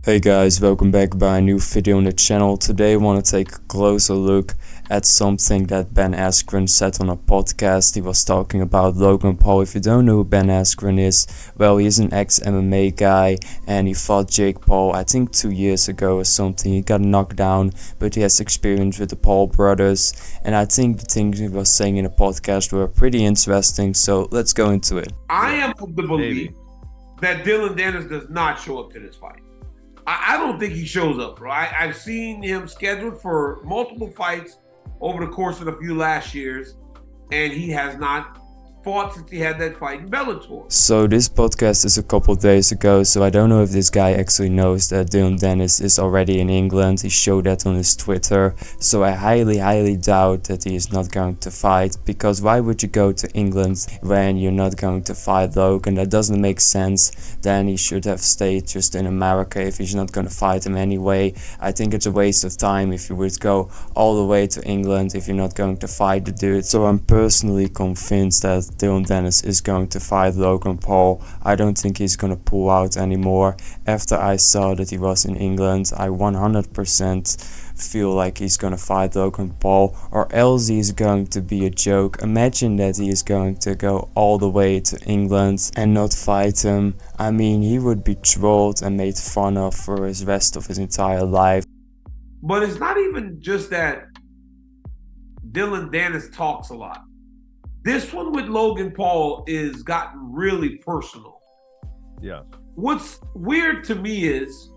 Hey guys, welcome back by a new video on the channel. Today I want to take a closer look at something that Ben Askren said on a podcast. He was talking about Logan Paul. If you don't know who Ben Askren is, well, he's an ex-MMA guy and he fought Jake Paul, I think 2 years ago or something. He got knocked down, but he has experience with the Paul brothers, and I think the things he was saying in the podcast were pretty interesting, so let's go into it. I am of the belief that Dillon Danis does not show up to this fight. I don't think he shows up, bro. I've seen him scheduled for multiple fights over the course of the few last years, and he has not fought since he had that fight in Bellator. So this podcast is a couple days ago, so I don't know if this guy actually knows that Dillon Danis is already in England. He showed that on his Twitter, so I highly doubt that he is not going to fight, because why would you go to England when you're not going to fight Logan? That doesn't make sense. Then he should have stayed just in America if he's not going to fight him anyway. I think it's a waste of time if you would go all the way to England if you're not going to fight the dude. So I'm personally convinced that Dillon Danis is going to fight Logan Paul. I don't think he's going to pull out anymore. After I saw that he was in England, I 100% feel like he's going to fight Logan Paul, or else he's going to be a joke. Imagine that he is going to go all the way to England and not fight him. I mean, he would be trolled and made fun of for his rest of his entire life. But it's not even just that Dillon Danis talks a lot. This one with Logan Paul is gotten really personal. Yeah. What's weird to me is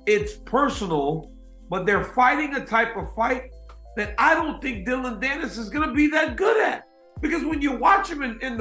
it's personal, but they're fighting a type of fight that I don't think Dillon Danis is going to be that good at. Because when you watch him in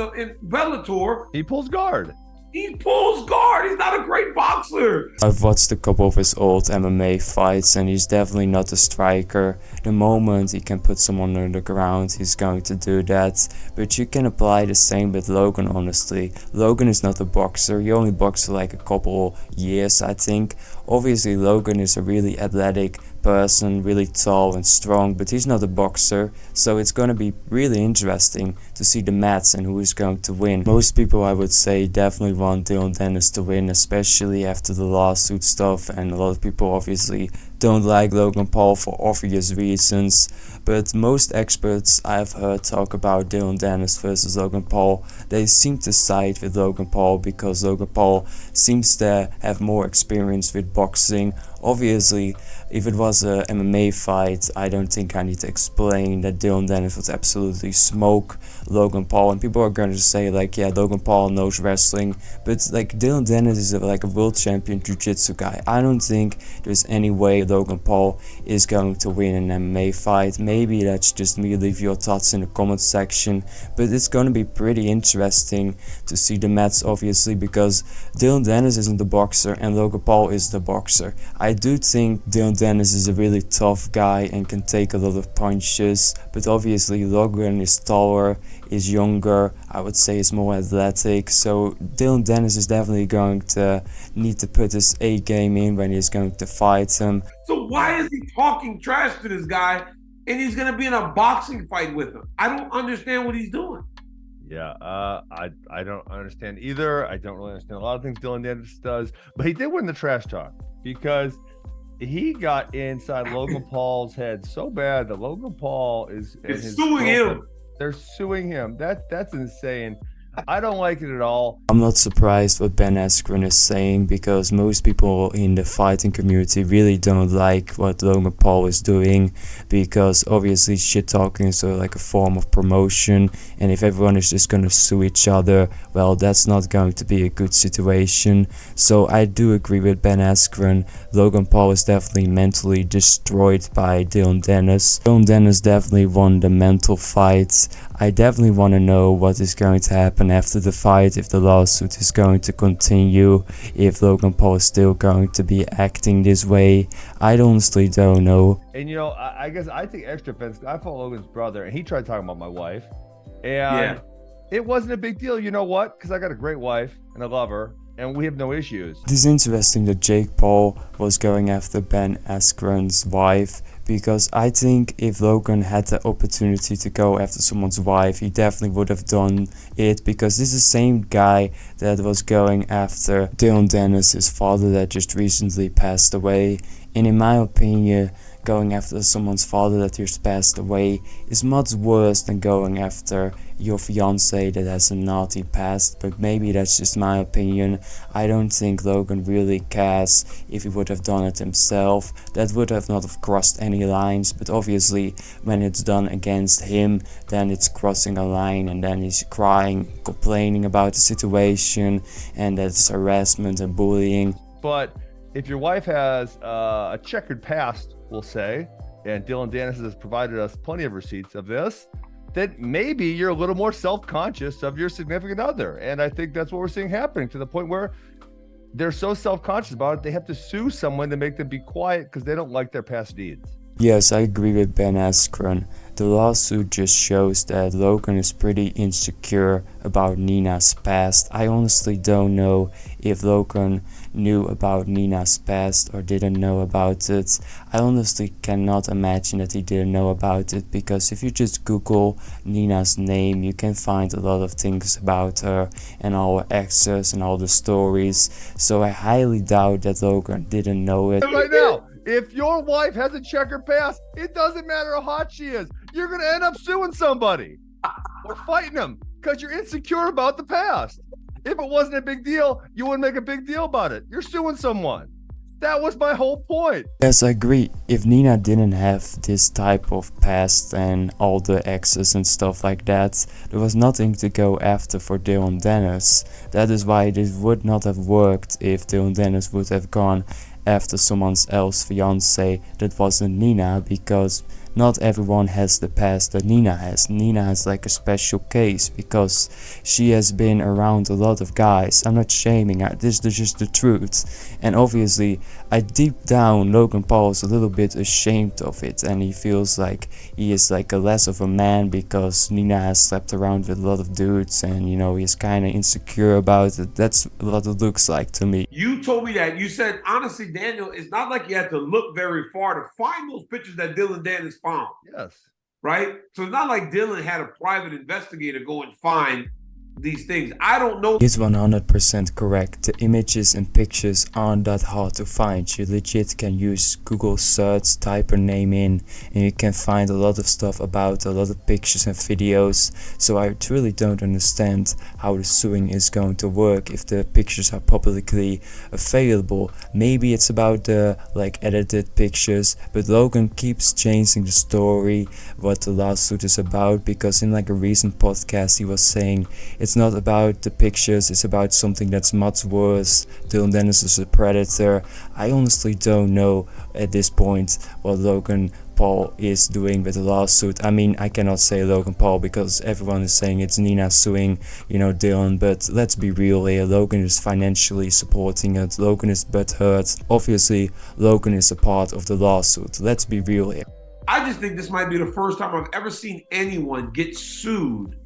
Bellator, He pulls guard. he pulls guard. He's not a great boxer. I've watched a couple of his old MMA fights and he's definitely not a striker. The moment he can put someone on the ground, he's going to do that. But you can apply the same with Logan, honestly. Logan is not a boxer. He only boxed for like a couple years, I think. Obviously, Logan is a really athletic person, really tall and strong, but he's not a boxer, so it's going to be really interesting to see the match and who is going to win. Most people, I would say, definitely want Dillon Danis to win, especially after the lawsuit stuff, and a lot of people obviously don't like Logan Paul for obvious reasons, but most experts I've heard talk about Dillon Danis versus Logan Paul, they seem to side with Logan Paul because Logan Paul seems to have more experience with boxing. Obviously, if it was a MMA fight, I don't think I need to explain that Dillon Danis would absolutely smoke Logan Paul, and people are going to say like, yeah, Logan Paul knows wrestling, but like Dillon Danis is like a world champion jiu-jitsu guy. I don't think there's any way Logan Paul is going to win an MMA fight. Maybe that's just me. Leave your thoughts in the comment section, but it's going to be pretty interesting to see the match, obviously, because Dillon Danis isn't the boxer and Logan Paul is the boxer. I do think Dillon Danis is a really tough guy and can take a lot of punches, but obviously Logan is taller, is younger, I would say is more athletic, so Dillon Danis is definitely going to need to put his A game in when he's going to fight him. So why is he talking trash to this guy and he's going to be in a boxing fight with him? I don't understand what he's doing. Yeah. I don't understand either. I don't really understand a lot of things Dillon Danis does, but he did win the trash talk because he got inside Logan Paul's head so bad that Logan Paul is suing him. They're suing him. That's insane. I don't like it at all. I'm not surprised what Ben Askren is saying, because most people in the fighting community really don't like what Logan Paul is doing, because obviously shit talking is like a form of promotion, and if everyone is just gonna sue each other, well, that's not going to be a good situation. So I do agree with Ben Askren. Logan Paul is definitely mentally destroyed by Dillon Danis. Dillon Danis definitely won the mental fight. I definitely want to know what is going to happen after the fight, if the lawsuit is going to continue, if Logan Paul is still going to be acting this way. I honestly don't know. And you know, I guess I take extra offense. I fought Logan's brother, and he tried talking about my wife, and it wasn't a big deal. You know what? Because I got a great wife and I love her, and we have no issues. It is interesting that Jake Paul was going after Ben Askren's wife, because I think if Logan had the opportunity to go after someone's wife, he definitely would have done it, because this is the same guy that was going after Dillon Danis, his father that just recently passed away. And in my opinion, going after someone's father that just passed away is much worse than going after your fiance that has a naughty past. But maybe that's just my opinion. I don't think Logan really cares if he would have done it himself. That would have not have crossed any lines, but obviously when it's done against him, then it's crossing a line, and then he's crying, complaining about the situation, and that's harassment and bullying. But if your wife has a checkered past, we'll say, and Dillon Danis has provided us plenty of receipts of this, then maybe you're a little more self-conscious of your significant other. And I think that's what we're seeing happening, to the point where they're so self-conscious about it, they have to sue someone to make them be quiet because they don't like their past deeds. Yes, I agree with Ben Askren. The lawsuit just shows that Logan is pretty insecure about Nina's past. I honestly don't know if Logan knew about Nina's past or didn't know about it. I honestly cannot imagine that he didn't know about it, because if you just Google Nina's name, you can find a lot of things about her and all her exes and all the stories. So I highly doubt that Logan didn't know it. Right now, if your wife has a checkered past, it doesn't matter how hot she is. You're going to end up suing somebody or fighting them because you're insecure about the past. If it wasn't a big deal, you wouldn't make a big deal about it. You're suing someone. That was my whole point. Yes, I agree. If Nina didn't have this type of past and all the exes and stuff like that, there was nothing to go after for Dillon Danis. That is why this would not have worked if Dillon Danis would have gone after someone else's fiance that wasn't Nina, because not everyone has the past that Nina has. Nina has like a special case because she has been around a lot of guys. I'm not shaming her, this is just the truth. And obviously, deep down, Logan Paul is a little bit ashamed of it, and he feels like he is like a less of a man because Nina has slept around with a lot of dudes, and you know, he's kind of insecure about it. That's what it looks like to me. You told me that. You said, honestly, Daniel, it's not like you had to look very far to find those pictures that Dillon Danis found. Yes. Right? So it's not like Dillon had a private investigator go and find these things. I don't know. He's 100% correct. The images and pictures aren't that hard to find. You legit can use Google search, type her name in, and you can find a lot of stuff about a lot of pictures and videos. So I truly don't understand how the suing is going to work if the pictures are publicly available. Maybe it's about the like edited pictures, but Logan keeps changing the story, what the lawsuit is about, because in like a recent podcast he was saying it's not about the pictures, it's about something that's much worse. Dillon Danis is a predator. I honestly don't know at this point what Logan Paul is doing with the lawsuit. I mean, I cannot say Logan Paul because everyone is saying it's Nina suing, you know, Dillon, but let's be real here. Logan is financially supporting it. Logan is butthurt. Obviously, Logan is a part of the lawsuit. Let's be real here. I just think this might be the first time I've ever seen anyone get sued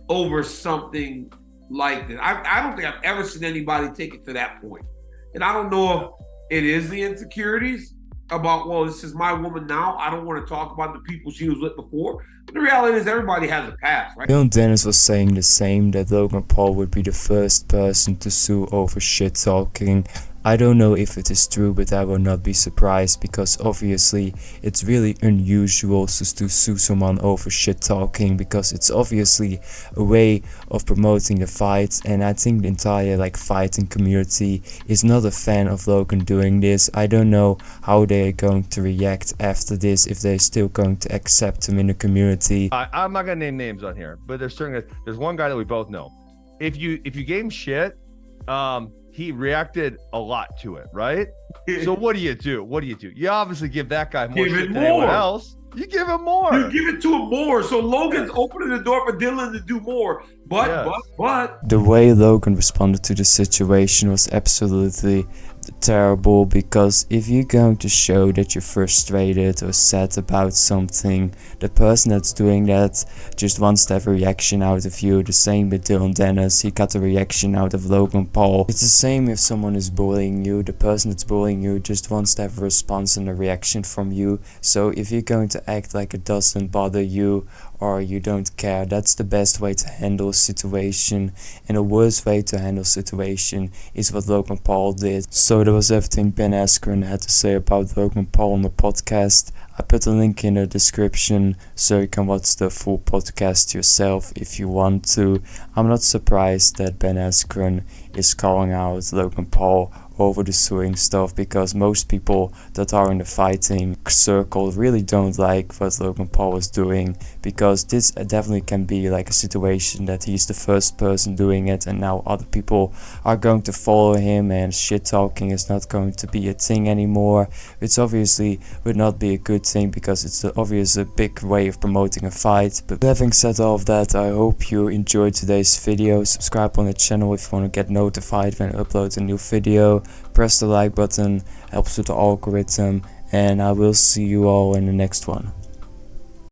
over something like that. I don't think I've ever seen anybody take it to that point. And I don't know if it is the insecurities about, well, this is my woman now, I don't want to talk about the people she was with before. But the reality is everybody has a past, right? Dillon Danis was saying the same, that Logan Paul would be the first person to sue over shit talking. I don't know if it is true, but I will not be surprised, because obviously it's really unusual to sue someone over shit talking, because it's obviously a way of promoting the fight, and I think the entire like fighting community is not a fan of Logan doing this. I don't know how they are going to react after this, if they're still going to accept him in the community. I'm not gonna name names on here, but there's one guy that we both know. If you gave him shit, he reacted a lot to it, right? So what do you do? You obviously give that guy more shit than anyone else. You give him more. You give it to him more. So Logan's opening the door for Dillon to do more. But the way Logan responded to the situation was absolutely terrible, because if you're going to show that you're frustrated or sad about something, the person that's doing that just wants to have a reaction out of you. The same with Dillon Danis, he got a reaction out of Logan Paul. It's the same if someone is bullying you, the person that's bullying you just wants to have a response and a reaction from you. So if you're going to act like it doesn't bother you or you don't care, that's the best way to handle a situation. And the worst way to handle a situation is what Logan Paul did. So that was everything Ben Askren had to say about Logan Paul on the podcast. I put a link in the description so you can watch the full podcast yourself if you want to. I'm not surprised that Ben Askren is calling out Logan Paul over the suing stuff, because most people that are in the fighting circle really don't like what Logan Paul was doing, because this definitely can be like a situation that he's the first person doing it and now other people are going to follow him and shit talking is not going to be a thing anymore, which obviously would not be a good thing because it's obviously a big way of promoting a fight. But having said all of that, I hope you enjoyed today's video. Subscribe on the channel if you want to get notified when I upload a new video. Press the like button, helps with the algorithm, and I will see you all in the next one.